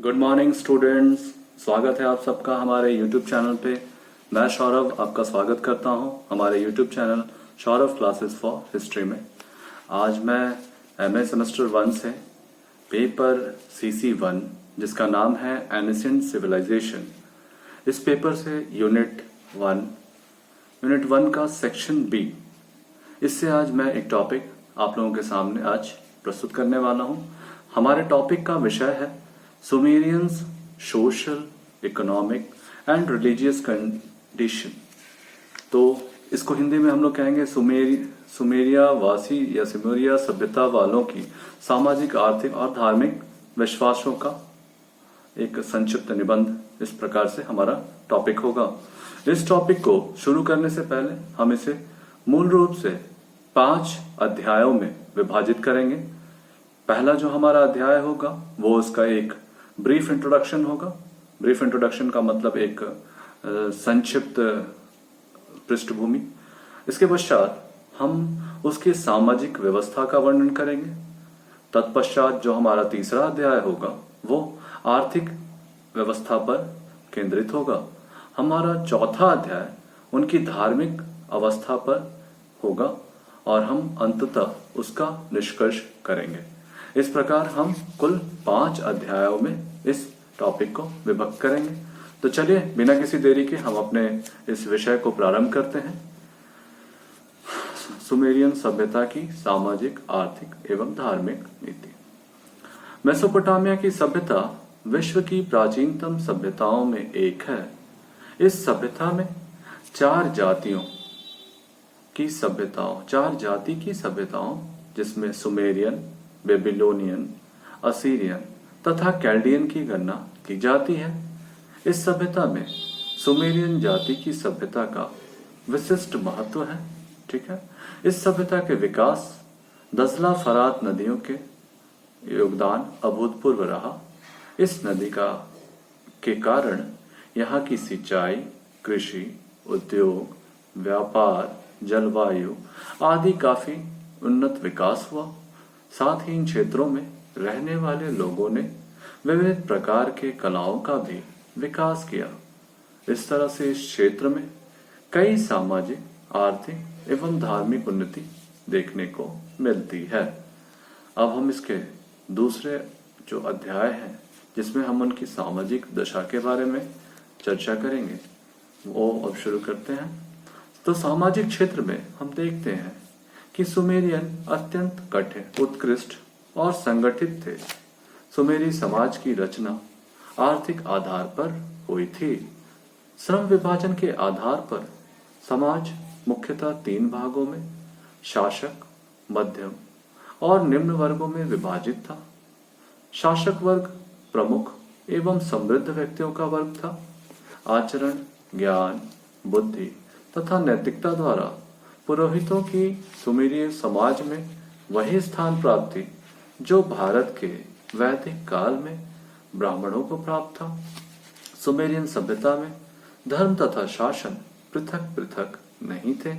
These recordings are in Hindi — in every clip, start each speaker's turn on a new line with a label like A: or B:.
A: Good morning students. स्वागत है आप सबका हमारे यूट्यूब चैनल पे। मैं सौरभ आपका स्वागत करता हूं हमारे YouTube channel Saurabh classes for history में। आज मैं एमए सेमेस्टर 1 से पेपर CC1 जिसका नाम है एनिसेंट सिविलाइजेशन, इस पेपर से यूनिट 1 का सेक्शन B, इससे आज मैं एक टॉपिक आप लोगों के सामने आज प्रस्तुत करने वाला हूं। हमारे टॉपिक का विषय है Sumerians social, economic and religious condition. तो इसको हिंदी में हम लोग कहेंगे सुमेरिया वासी या सुमेरिया सभ्यता वालों की सामाजिक, आर्थिक और धार्मिक विश्वासों का एक संक्षिप्त निबंध। इस प्रकार से हमारा टॉपिक होगा। इस टॉपिक को शुरू करने से पहले हम इसे मूल रूप से 5 अध्यायों में विभाजित करेंगे। पहला जो हमारा अध्याय होगा वो उसका एक ब्रीफ इंट्रोडक्शन होगा। ब्रीफ इंट्रोडक्शन का मतलब एक संक्षिप्त पृष्ठभूमि। इसके पश्चात हम उसकी सामाजिक व्यवस्था का वर्णन करेंगे। तत्पश्चात जो हमारा तीसरा अध्याय होगा वो आर्थिक व्यवस्था पर केंद्रित होगा। हमारा चौथा अध्याय उनकी धार्मिक अवस्था पर होगा और हम अंततः उसका निष्कर्ष करेंगे। इस प्रकार हम कुल 5 अध्यायों में इस टॉपिक को विभक्त करेंगे। तो चलिए बिना किसी देरी के हम अपने इस विषय को प्रारंभ करते हैं। सुमेरियन सभ्यता की सामाजिक, आर्थिक एवं धार्मिक नीति। मेसोपोटामिया की सभ्यता विश्व की प्राचीनतम सभ्यताओं में एक है। इस सभ्यता में 4 जाति की सभ्यताओं जिसमें सुमेरियन, बेबीलोनियन, असीरियन तथा कैल्डियन की गणना की जाती है। इस सभ्यता में सुमेरियन जाति की सभ्यता का विशिष्ट महत्व है। ठीक है। इस सभ्यता के विकास दजला फरात नदियों के योगदान अभूतपूर्व रहा। इस नदी के कारण यहाँ की सिंचाई, कृषि, उद्योग, व्यापार, जलवायु आदि काफी उन्नत विकास हुआ। साथ ही इन क्षेत्रों में रहने वाले लोगों ने विविध प्रकार के कलाओं का भी विकास किया। इस तरह से इस क्षेत्र में कई सामाजिक, आर्थिक एवं धार्मिक उन्नति देखने को मिलती है। अब हम इसके दूसरे जो अध्याय है जिसमें हम उनकी सामाजिक दशा के बारे में चर्चा करेंगे वो अब शुरू करते हैं। तो सामाजिक क्षेत्र में हम देखते हैं कि सुमेरियन अत्यंत कठिन, उत्कृष्ट और संगठित थे। सुमेरी समाज की रचना आर्थिक आधार पर हुई थी। श्रम विभाजन के आधार पर समाज मुख्यतः 3 भागों में शासक, मध्यम और निम्न वर्गों में विभाजित था। शासक वर्ग प्रमुख एवं समृद्ध व्यक्तियों का वर्ग था। आचरण, ज्ञान, बुद्धि तथा नैतिकता द्वारा पुरोहितों की सुमेरीय समाज में वही स्थान प्राप्त थी जो भारत के वैदिक काल में ब्राह्मणों को प्राप्त था। सुमेरियन सभ्यता में धर्म तथा शासन पृथक पृथक नहीं थे,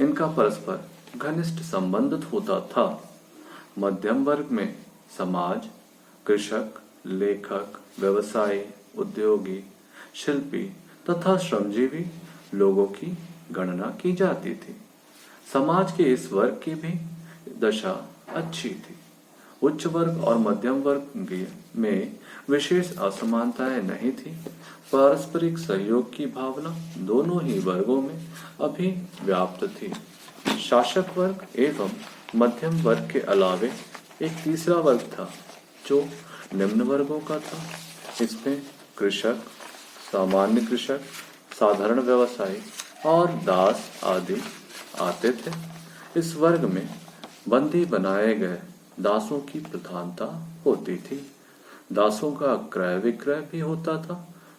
A: इनका परस्पर घनिष्ठ संबंध होता था। मध्यम वर्ग में समाज कृषक, लेखक, व्यवसायी, उद्योगी, शिल्पी तथा श्रमजीवी लोगों की गणना की जाती थी। समाज के इस वर्ग की भी दशा अच्छी थी। उच्च वर्ग और मध्यम वर्ग में विशेष असमानताएं नहीं थी। पारस्परिक सहयोग की भावना दोनों ही वर्गों में अभिव्याप्त थी। शासक वर्ग एवं मध्यम वर्ग के अलावे एक तीसरा वर्ग था जो निम्न वर्गों का था। इसमें कृषक, सामान्य कृषक, साधारण व्यवसायी और दास आदि आते थे। इस वर्ग में बंदी बनाए गए दासों की प्रधानता होती थी। दासों का क्रय विक्रय भी होता था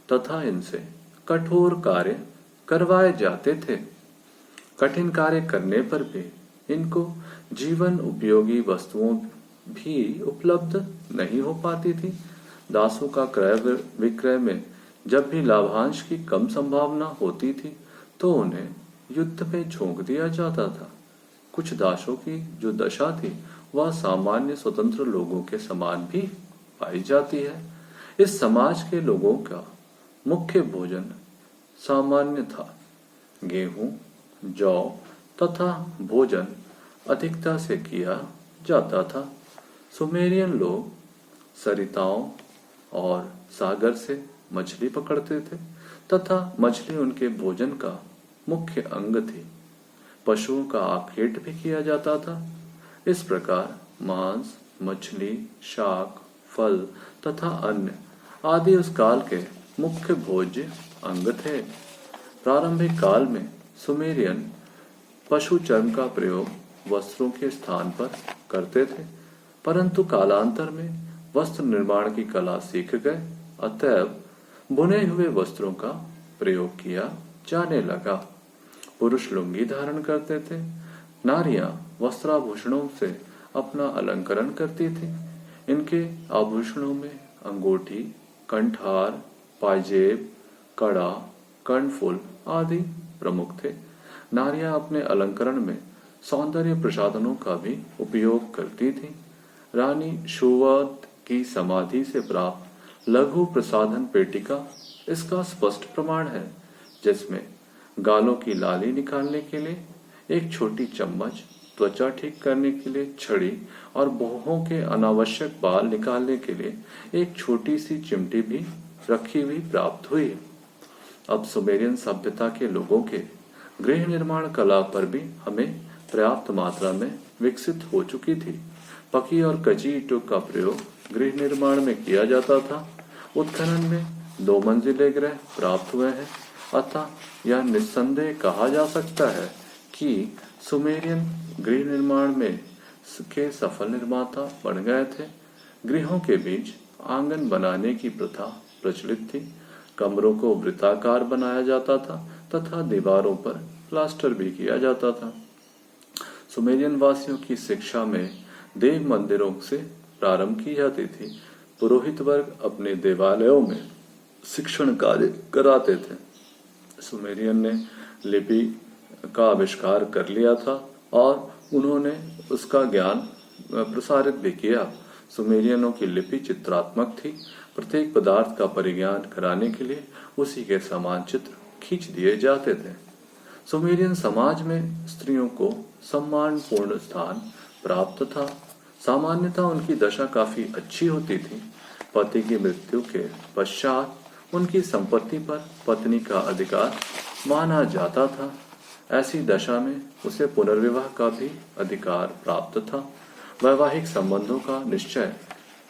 A: तथा इनसे कठोर कार्य करवाए जाते थे। कठिन कार्य करने पर भी इनको जीवन उपयोगी वस्तुओं भी उपलब्ध नहीं हो पाती थी। दासों का क्रय विक्रय में जब भी लाभांश की कम संभावना होती थी तो उन्हें युद्ध में झोंक दिया जाता था। कुछ दासों की जो दशा थी वह सामान्य स्वतंत्र लोगों के समान भी पाई जाती है। इस समाज के लोगों का मुख्य भोजन सामान्य था। गेहूं, जौ तथा भोजन अधिकता से किया जाता था। सुमेरियन लोग सरिताओं और सागर से मछली पकड़ते थे तथा मछली उनके भोजन का मुख्य अंग थी। पशुओं का आखेट भी किया जाता था। इस प्रकार मांस, मछली, शाक, फल तथा अन्य आदि उस काल के मुख्य भोज्य अंग थे। प्रारंभिक काल में सुमेरियन पशु चर्म का प्रयोग वस्त्रों के स्थान पर करते थे, परंतु कालांतर में वस्त्र निर्माण की कला सीख गए, अतएव बुने हुए वस्त्रों का प्रयोग किया जाने लगा। पुरुष लुंगी धारण करते थे। नारियां वस्त्राभूषणों से अपना अलंकरण करती थी। इनके आभूषणों में अंगूठी, कंठार, पाजेब, कड़ा, कर्णफुल आदि प्रमुख थे। नारियां अपने अलंकरण में सौंदर्य प्रसाधनों का भी उपयोग करती थी। रानी शुवत की समाधि से प्राप्त लघु प्रसाधन पेटिका इसका स्पष्ट प्रमाण है, जिसमें गालों की लाली निकालने के लिए एक छोटी चम्मच, त्वचा ठीक करने के लिए छड़ी और भौहों के अनावश्यक बाल निकालने के लिए एक छोटी सी चिमटी भी रखी हुई प्राप्त हुई। अब सुमेरियन सभ्यता के लोगों के गृह निर्माण कला पर भी हमें पर्याप्त मात्रा में विकसित हो चुकी थी। पकी और कच्ची ईंटों का प्रयोग गृह निर्माण में किया जाता था। उत्खनन में 2 मंजिले गृह प्राप्त हुए हैं, अतः यह निस्संदेह कहा जा सकता है कि सुमेरियन गृह निर्माण में के सफल निर्माता बन गए थे। गृहों के बीच आंगन बनाने की प्रथा प्रचलित थी। कमरों को वृत्ताकार बनाया जाता था तथा दीवारों पर प्लास्टर भी किया जाता था। सुमेरियन वासियों की शिक्षा में देव मंदिरों से प्रारंभ की जाती थी। पुरोहित वर्ग अपने देवालयों में शिक्षण कार्य कराते थे। सुमेरियन ने लिपि का आविष्कार कर लिया था और उन्होंने उसका ज्ञान प्रसारित भी किया। सुमेरियनों की लिपि चित्रात्मक थी। प्रत्येक पदार्थ का परिज्ञान कराने के लिए उसी के समान चित्र खींच दिए जाते थे। सुमेरियन समाज में स्त्रियों को सम्मानपूर्ण स्थान प्राप्त था। सामान्यतः उनकी दशा काफी अच्छी होती थी। पति की मृत्यु के पश्चात उनकी संपत्ति पर पत्नी का अधिकार माना जाता था। ऐसी दशा में उसे पुनर्विवाह का भी अधिकार प्राप्त था। वैवाहिक संबंधों का निश्चय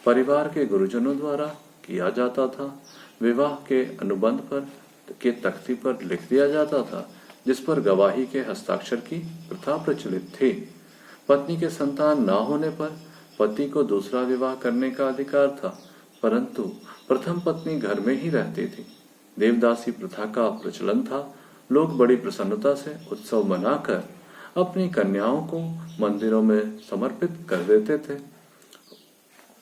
A: परिवार के गुरुजनों द्वारा किया जाता था। विवाह के अनुबंध पर के तख्ती पर लिख दिया जाता था, जिस पर गवाही के हस्ताक्षर की प्रथा प्रचलित थी। पत्नी के संतान न होने पर पति को दूसरा विवाह करने का अधिकार था, परंतु प्रथम पत्नी घर में ही रहती थी। देवदासी प्रथा का प्रचलन था। लोग बड़ी प्रसन्नता से उत्सव मनाकर अपनी कन्याओं को मंदिरों में समर्पित कर देते थे।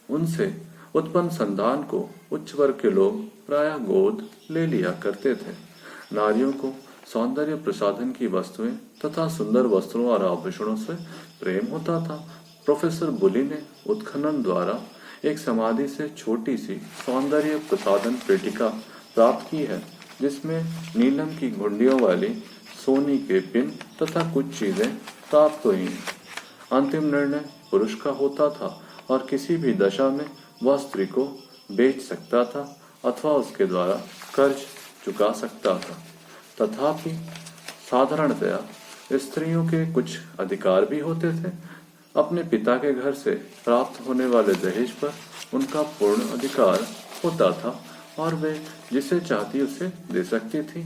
A: उनसे उत्पन्न संतान को उच्च वर्ग के लोग प्रायः गोद ले लिया करते थे। नारियों को सौंदर्य प्रसाधन की वस्तुएं तथा सुंदर वस्त्रों और आभूषणों से प्रेम होता था। प्रोफेसर बुली ने उत्खनन द्वारा एक समाधि से छोटी सी सौंदर्य प्रसाधन पेटिका प्राप्त की है, जिसमें नीलम की घुंडियों वाली सोने के पिन तथा कुछ चीजें प्राप्त हुई हैं। अंतिम निर्णय पुरुष का होता था और किसी भी दशा में वह स्त्री को बेच सकता था अथवा उसके द्वारा कर्ज चुका सकता था। तथापि साधारणतया स्त्रियों के कुछ अधिकार भी होते थे। अपने पिता के घर से प्राप्त होने वाले दहेज पर उनका पूर्ण अधिकार होता था और वे जिसे चाहती उसे दे सकती थी।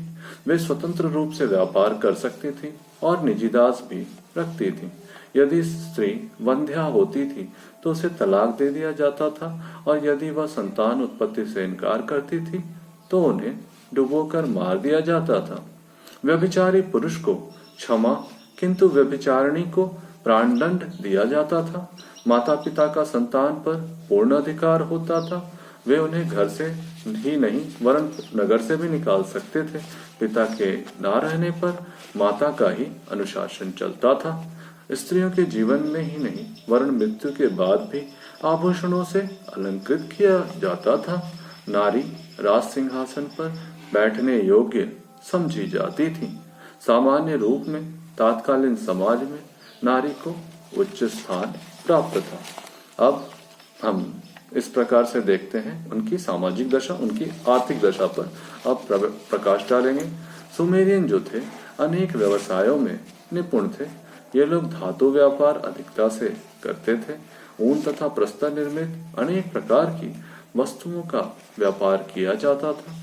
A: वे स्वतंत्र रूप से व्यापार कर सकती थी और निजी दास भी रखती थी। यदि स्त्री वंध्या होती थी तो उसे तलाक दे दिया जाता था और यदि वह संतान उत्पत्ति से इनकार करती थी तो उन्हें डुबोकर मार दिया जाता था। व्यभिचारी पुरुष को क्षमा, किंतु व्यभिचारिणी को प्राणदंड दिया जाता था। माता पिता का संतान पर पूर्ण अधिकार होता था। वे उन्हें घर से ही नहीं वरन नगर से भी निकाल सकते थे। पिता के ना रहने पर माता का ही अनुशासन चलता था। स्त्रियों के जीवन में ही नहीं वरन मृत्यु के बाद भी आभूषणों से अलंकृत किया जाता था। नारी राज सिंहासन पर बैठने योग्य समझी जाती थी। सामान्य रूप में तात्कालीन समाज में नारी को उच्च स्थान प्राप्त था। अब हम इस प्रकार से देखते हैं उनकी सामाजिक दशा, उनकी आर्थिक दशा पर अब प्रकाश डालेंगे। सुमेरियन जो थे अनेक व्यवसायों में निपुण थे। ये लोग धातु व्यापार अधिकता से करते थे। ऊन तथा प्रस्तर निर्मित अनेक प्रकार की वस्तुओं का व्यापार किया जाता था।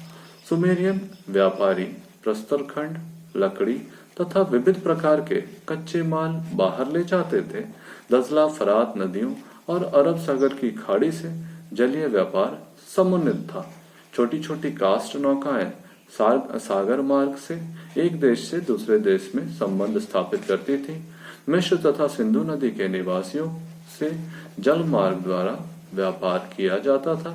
A: सुमेरियन व्यापारी प्रस्तर खंड, लकड़ी तथा विविध प्रकार के कच्चे माल बाहर ले जाते थे। दजला फरात नदियों और अरब सागर की खाड़ी से जलीय व्यापार समुन्नत था। छोटी छोटी कास्ट नौकाएं सागर मार्ग से एक देश से दूसरे देश में संबंध स्थापित करती थी। मिस्र तथा सिंधु नदी के निवासियों से जल मार्ग द्वारा व्यापार किया जाता था।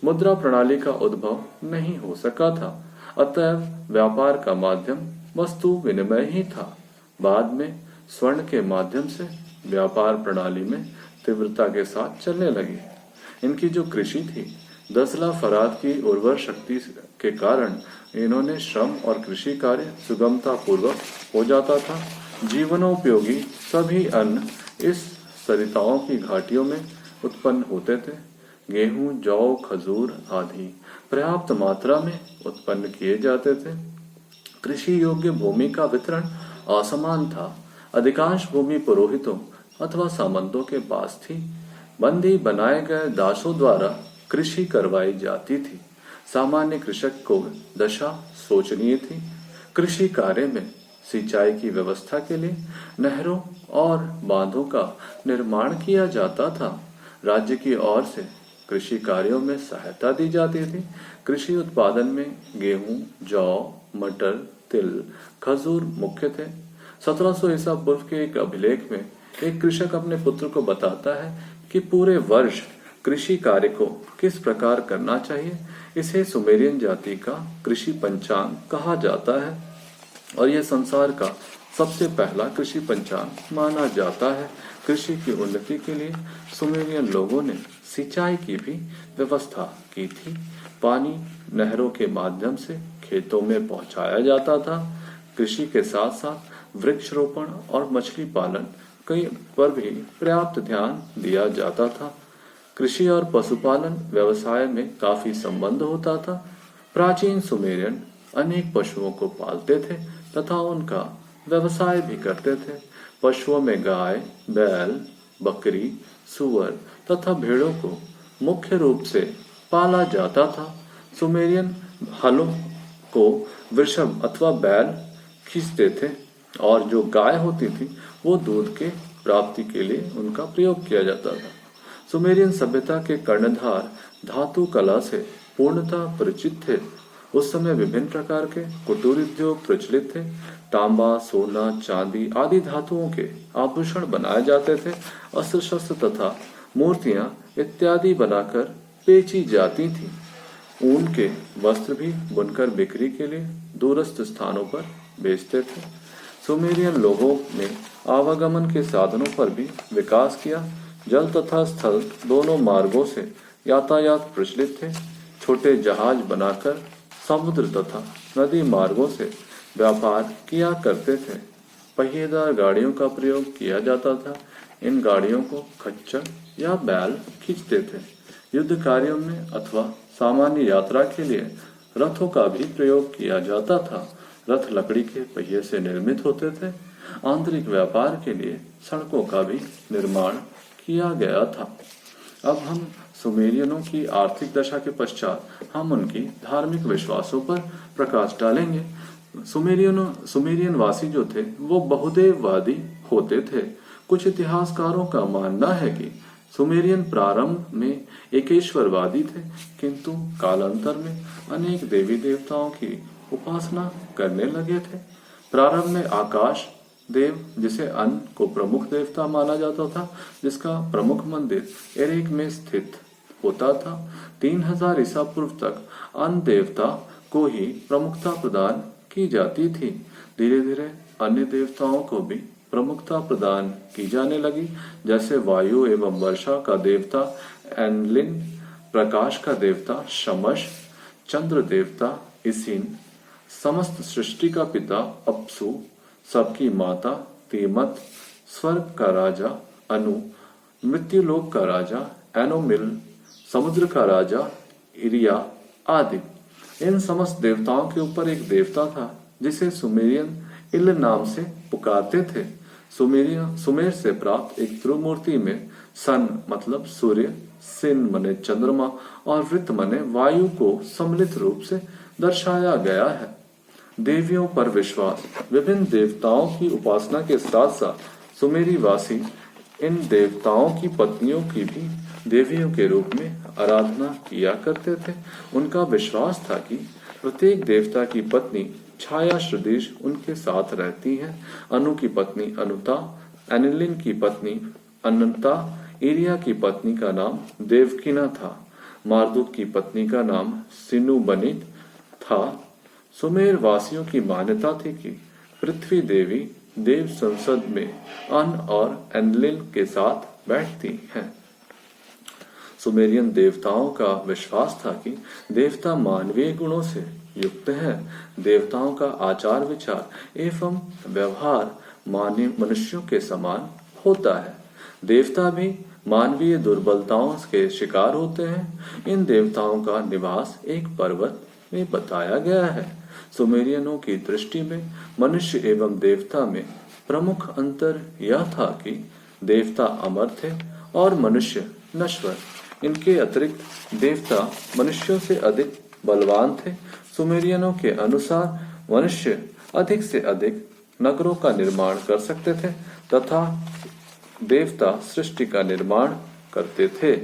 A: मुद्रा प्रणाली का उद्भव नहीं हो सका था, अतएव व्यापार का माध्यम वस्तु विनिमय ही था। बाद में स्वर्ण के माध्यम से व्यापार प्रणाली में तीव्रता के साथ चलने लगी। इनकी जो कृषि थी, दसला फरात की उर्वर शक्ति के कारण इन्होंने श्रम और कृषि कार्य सुगमता पूर्वक हो जाता था। जीवनोपयोगी सभी अन्न इस सरिताओं की घाटियों में उत्पन्न होते थे। गेहूं, जौ, खजूर आदि पर्याप्त मात्रा में उत्पन्न किए जाते थे। कृषि योग्य भूमि का वितरण असमान था। अधिकांश भूमि पुरोहितों अथवा सामंतों के पास थी। बंदी बनाए गए दासों द्वारा कृषि करवाई जाती थी। सामान्य कृषक को दशा शोचनीय थी। कृषि कार्य में सिंचाई की व्यवस्था के लिए नहरों और बांधों का निर्माण किया जाता था। राज्य की ओर से कृषि कार्यों में सहायता दी जाती थी। कृषि उत्पादन में गेहूं, जौ, मटर, तिल, खजूर मुख्य थे। 1700 ईसा पूर्व के एक अभिलेख में एक कृषक अपने पुत्र को बताता है कि पूरे वर्ष कृषि कार्य को किस प्रकार करना चाहिए। इसे सुमेरियन जाति का कृषि पंचांग कहा जाता है और यह संसार का सबसे पहला कृषि पंचांग माना जाता है। कृषि की उन्नति के लिए सुमेरियन लोगों ने सिंचाई की भी व्यवस्था की थी। पानी नहरों के माध्यम से खेतों में पहुंचाया जाता था। कृषि के साथ साथ वृक्षरोपण और मछली पालन कई पर भी पर्याप्त ध्यान दिया जाता था। कृषि और पशुपालन व्यवसाय में काफी संबंध होता था। प्राचीन सुमेरियन अनेक पशुओं को पालते थे तथा उनका व्यवसाय भी करते थे। पशुओं में गाय, बैल, बकरी, सुअर तथा भेड़ों को मुख्य रूप से पाला जाता था। सुमेरियन हलों को वृषभ अथवा बैल खींचते थे और जो गाय होती थी वो दूध के प्राप्ति के लिए उनका प्रयोग किया जाता था। सुमेरियन सभ्यता के कर्णधार धातु कला से पूर्णतः परिचित थे। उस समय विभिन्न प्रकार के कुटीर उद्योग प्रचलित थे। तांबा, सोना, चांदी आदि धातुओं के आभूषण बनाए जाते थे। अस्त्र शस्त्र तथा मूर्तियां इत्यादि बनाकर बेची जाती थी। ऊन के वस्त्र भी बुनकर बिक्री के लिए दूरस्थ स्थानों पर बेचते थे। सुमेरियन लोगों ने आवागमन के साधनों पर भी विकास किया। जल तथा स्थल दोनों मार्गों से यातायात प्रचलित थे। छोटे जहाज बनाकर समुद्र तथा नदी मार्गों से व्यापार किया करते थे। पहिएदार गाड़ियों का प्रयोग किया जाता था। इन गाड़ियों को खच्चर या बैल खींचते थे। युद्ध कार्यों में अथवा सामान्य यात्रा के लिए रथों का भी प्रयोग किया जाता था। रथ लकड़ी के पहिए से निर्मित होते थे। आंतरिक व्यापार के लिए सड़कों का भी निर्माण किया गया था। अब हम सुमेरियनों की आर्थिक दशा के पश्चात हम उनकी धार्मिक विश्वासों पर प्रकाश डालेंगे। सुमेरियन वासी जो थे वो बहुदेववादी होते थे। कुछ इतिहासकारों का मानना है कि सुमेरियन प्रारंभ में एकेश्वरवादी थे, किंतु कालांतर में अनेक देवी देवताओं की उपासना करने लगे थे। प्रारंभ में आकाश देव, जिसे अन्न को प्रमुख देवता माना जाता था, जिसका प्रमुख मंदिर एरेक में स्थित होता था। 3000 ईसा पूर्व तक अन्न देवता को ही प्रमुखता प्रदान की जाती थी। धीरे धीरे अन्य देवताओं को भी प्रमुखता प्रदान की जाने लगी, जैसे वायु एवं वर्षा का देवता एनलिन, प्रकाश का देवता शमश, चंद्र देवता इसिन, समस्त सृष्टि का पिता अप्सु, सबकी माता तीमत, स्वर्ग का राजा अनु, मृत्युलोक का राजा एनोमिल, समुद्र का राजा इरिया आदि। इन समस्त देवताओं के ऊपर एक देवता था जिसे सुमेरियन इल नाम से पुकारते थे। सुमेर से प्राप्त एक ध्रुव मूर्ति में सन मतलब सूर्य, सिन मने चंद्रमा और वृत्त मने वायु को सम्मिलित रूप से दर्शाया गया है। देवियों पर विश्वास। विभिन्न देवताओं की उपासना के साथ साथ सुमेरी वासी इन देवताओं की पत्नियों की भी देवियों के रूप में आराधना किया करते थे। उनका विश्वास था कि प्रत्येक देवता की पत्नी छाया सदृश उनके साथ रहती है। अनु की पत्नी अनुता, एनिलिन की पत्नी अनंता, इरिया की पत्नी का नाम देवकिना था, मारदुक की पत्नी का नाम सिनुबनित था। सुमेर वासियों की मान्यता थी कि पृथ्वी देवी देव संसद में अन और एनलिन के साथ बैठती हैं। सुमेरियन देवताओं का विश्वास था कि देवता मानवीय गुणों से युक्त हैं। देवताओं का आचार विचार एवं व्यवहार मनुष्यों के समान होता है। देवता भी मानवीय दुर्बलताओं के शिकार होते हैं। इन देवताओं का निवास एक पर्वत में बताया गया है। सुमेरियनों की दृष्टि में मनुष्य एवं देवता में प्रमुख अंतर यह था कि देवता अमर थे और मनुष्य नश्वर। इनके अतिरिक्त देवता मनुष्यों से अधिक बलवान थे। सुमेरियनों के अनुसार मनुष्य अधिक से अधिक नगरों का निर्माण कर सकते थे तथा देवता सृष्टि का निर्माण करते थे।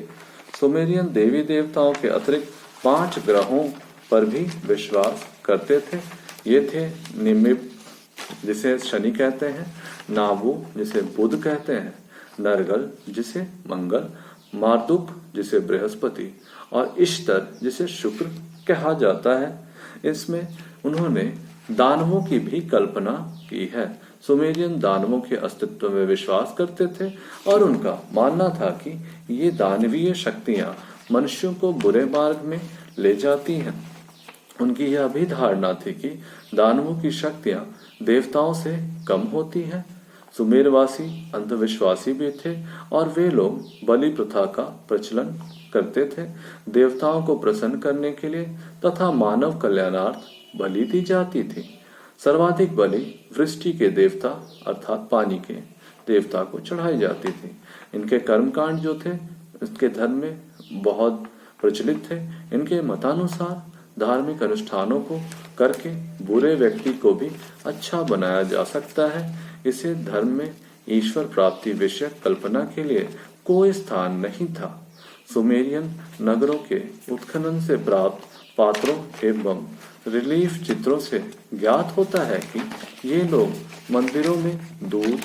A: सुमेरियन देवी देवताओं के अतिरिक्त 5 ग्रहों पर भी विश्वास करते थे। ये थे निमिप जिसे शनि कहते हैं, नाबू जिसे बुध कहते हैं, नरगल जिसे मंगल, मारदुक जिसे बृहस्पति और इश्तर जिसे शुक्र कहा जाता है। इसमें उन्होंने दानवों की भी कल्पना की है। सुमेरियन दानवों के अस्तित्व में विश्वास करते थे और उनका मानना था कि ये दानवीय शक्तियां मनुष्यों को बुरे मार्ग में ले जाती हैं। उनकी यह भी धारणा थी कि दानवों की शक्तियां देवताओं से कम होती हैं। सुमेरवासी अंधविश्वासी भी थे और वे लोग बलि प्रथा का प्रचलन करते थे। देवताओं को प्रसन्न करने के लिए तथा मानव कल्याणार्थ बलि दी जाती थी। सर्वाधिक बलि वृष्टि के देवता अर्थात पानी के देवता को चढ़ाई जाती थी। इनके कर्मकांड जो थे इसके धर्म में बहुत प्रचलित थे। इनके मतानुसार धार्मिक अनुष्ठानों को करके बुरे व्यक्ति को भी अच्छा बनाया जा सकता है। इसे धर्म में ईश्वर प्राप्ति विषय कल्पना के लिए कोई स्थान नहीं था। सुमेरियन नगरों के उत्खनन से प्राप्त पात्रों एवं रिलीफ चित्रों से ज्ञात होता है कि ये लोग मंदिरों में दूध,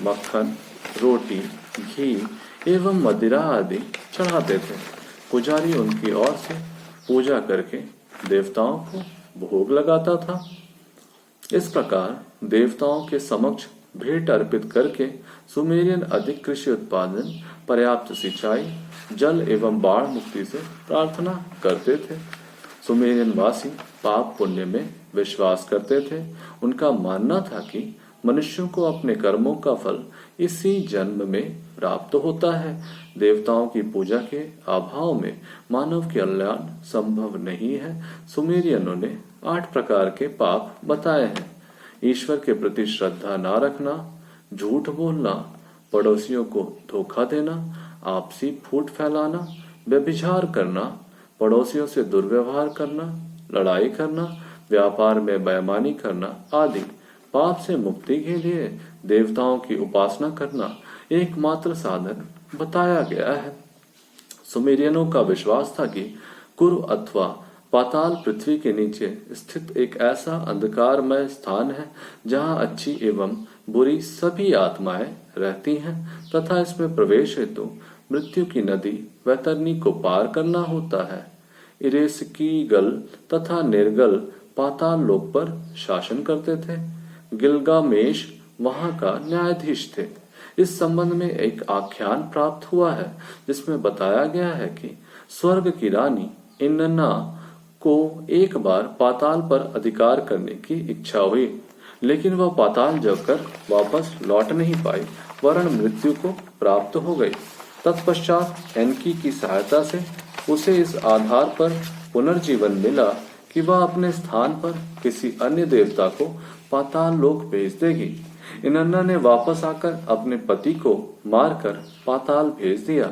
A: मक्खन, रोटी, घी एवं मदिरा आदि चढ़ाते थे। पुजारी उनकी ओर से पूजा करके देवताओं को भोग लगाता था। इस प्रकार देवताओं के समक्ष भेंट अर्पित करके सुमेरियन अधिक कृषि उत्पादन, पर्याप्त सिंचाई, जल एवं बाढ़ मुक्ति से प्रार्थना करते थे। सुमेरियन वासी पाप पुण्य में विश्वास करते थे। उनका मानना था कि मनुष्यों को अपने कर्मों का फल इसी जन्म में प्राप्त होता है। देवताओं की पूजा के अभाव में मानव कल्याण संभव नहीं है। सुमेरियनों ने 8 प्रकार के पाप बताए हैं। ईश्वर के प्रति श्रद्धा न रखना, झूठ बोलना, पड़ोसियों को धोखा देना, आपसी फूट फैलाना, व्यभिचार करना, पड़ोसियों से दुर्व्यवहार करना, लड़ाई करना, व्यापार में बेईमानी करना आदि। पाप से मुक्ति के लिए देवताओं की उपासना करना एकमात्र साधन बताया गया है। सुमेरियनों का विश्वास था कि कुरु अथवा पाताल पृथ्वी के नीचे स्थित एक ऐसा अंधकारमय स्थान है जहां अच्छी एवं बुरी सभी आत्माएं रहती हैं तथा इसमें प्रवेश हेतु मृत्यु की नदी वैतरनी को पार करना होता है। इरेस्कीगल तथा निर्गल पाताल लोक पर शासन करते थे। गिलगामेश वहां का न्यायाधीश थे। इस संबंध में एक आख्यान प्राप्त हुआ है जिसमें बताया गया है कि स्वर्ग की रानी इनन्ना को एक बार पाताल पर अधिकार करने की इच्छा हुई, लेकिन वह पाताल जाकर वापस लौट नहीं पाई, वरन मृत्यु को प्राप्त हो गई। तत्पश्चात एनकी की सहायता से उसे इस आधार पर पुनर्जीवन मिला कि वह अपने स्थान पर किसी अन्य देवता को पाताल लोक भेज देगी। इनन्ना ने वापस आकर अपने पति को मारकर पाताल भेज दिया।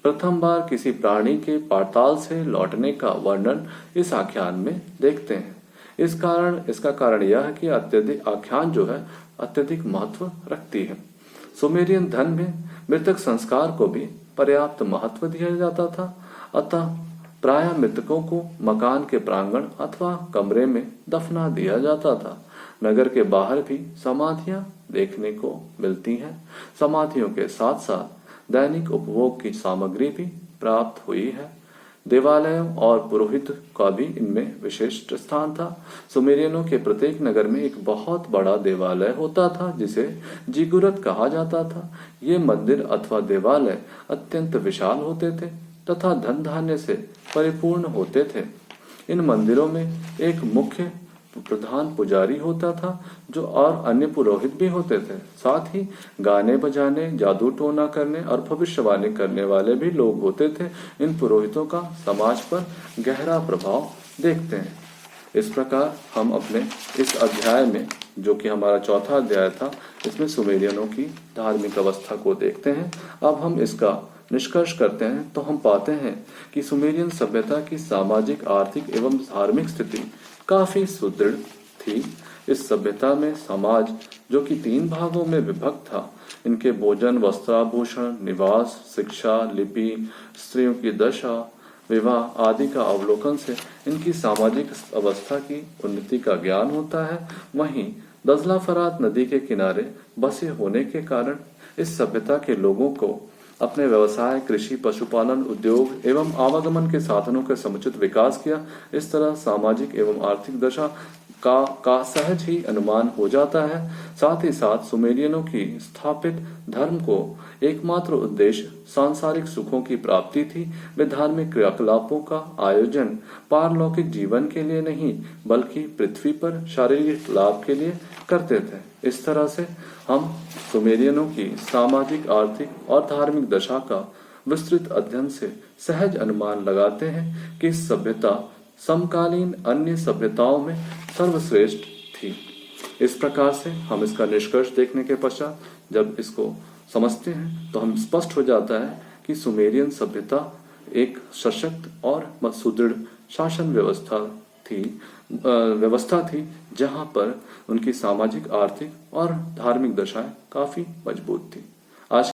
A: प्रथम बार किसी प्राणी के पाताल से लौटने का वर्णन इस आख्यान में देखते हैं। इसका कारण यह है कि अत्यधिक आख्यान जो है अत्यधिक महत्व रखती है। सुमेरियन धर्म में मृतक संस्कार को भी पर्याप्त महत्व दिया जाता था, अतः प्राय मृतकों को मकान के प्रांगण अथवा कमरे में दफना दिया जाता था। नगर के बाहर भी समाधियां देखने को मिलती हैं। समाधियों के साथ साथ दैनिक उपभोग की सामग्री भी प्राप्त हुई है। देवालयों और पुरोहित का भी इनमें विशिष्ट स्थान था। सुमेरियनों के प्रत्येक नगर में एक बहुत बड़ा देवालय होता था जिसे जिगुरत कहा जाता था। ये मंदिर अथवा देवालय अत्यंत विशाल होते थे तथा धन धान्य से परिपूर्ण होते थे। इन मंदिरों में एक मुख्य प्रधान पुजारी होता था जो और अन्य पुरोहित भी होते थे। साथ ही गाने बजाने, जादू टोना करने और भविष्यवाणी करने वाले भी लोग होते थे। इन पुरोहितों का समाज पर गहरा प्रभाव देखते हैं। इस प्रकार हम अपने इस अध्याय में, जो कि हमारा चौथा अध्याय था, इसमें सुमेरियनों की धार्मिक अवस्था को देखते हैं। अब हम इसका निष्कर्ष करते हैं तो हम पाते हैं कि सुमेरियन सभ्यता की सामाजिक, आर्थिक एवं धार्मिक स्थिति काफी सुदृढ़ थी। इस सभ्यता में समाज, जो कि 3 भागों में विभक्त था, इनके भोजन, वस्त्राभूषण, निवास, शिक्षा, लिपि, स्त्रियों की दशा, विवाह आदि का अवलोकन से इनकी सामाजिक अवस्था की उन्नति का ज्ञान होता है। वहीं दजला फरात नदी के किनारे बसे होने के कारण इस सभ्यता के लोगों को अपने व्यवसाय, कृषि, पशुपालन, उद्योग एवं आवागमन के साधनों के समुचित विकास किया। इस तरह सामाजिक एवं आर्थिक दशा का सहज ही अनुमान हो जाता है। साथ ही साथ सुमेरियनों की स्थापित धर्म को एकमात्र उद्देश्य सांसारिक सुखों की प्राप्ति थी। वे धार्मिक क्रियाकलापों का आयोजन पारलौकिक जीवन के लिए नहीं बल्कि पृथ्वी पर शारीरिक लाभ के लिए करते थे। इस तरह से हम सुमेरियनों की सामाजिक, आर्थिक और धार्मिक दशा का विस्तृत अध्ययन से सहज अनुमान लगाते हैं कि सभ्यता समकालीन अन्य सभ्यताओं में सर्वश्रेष्ठ थी। इस प्रकार से हम इसका निष्कर्ष देखने के पश्चात जब इसको समझते हैं तो हम स्पष्ट हो जाता है कि सुमेरियन सभ्यता एक सशक्त और सुदृढ़ शासन व्यवस्था थी जहां पर उनकी सामाजिक, आर्थिक और धार्मिक दशाएं काफी मजबूत थी। आज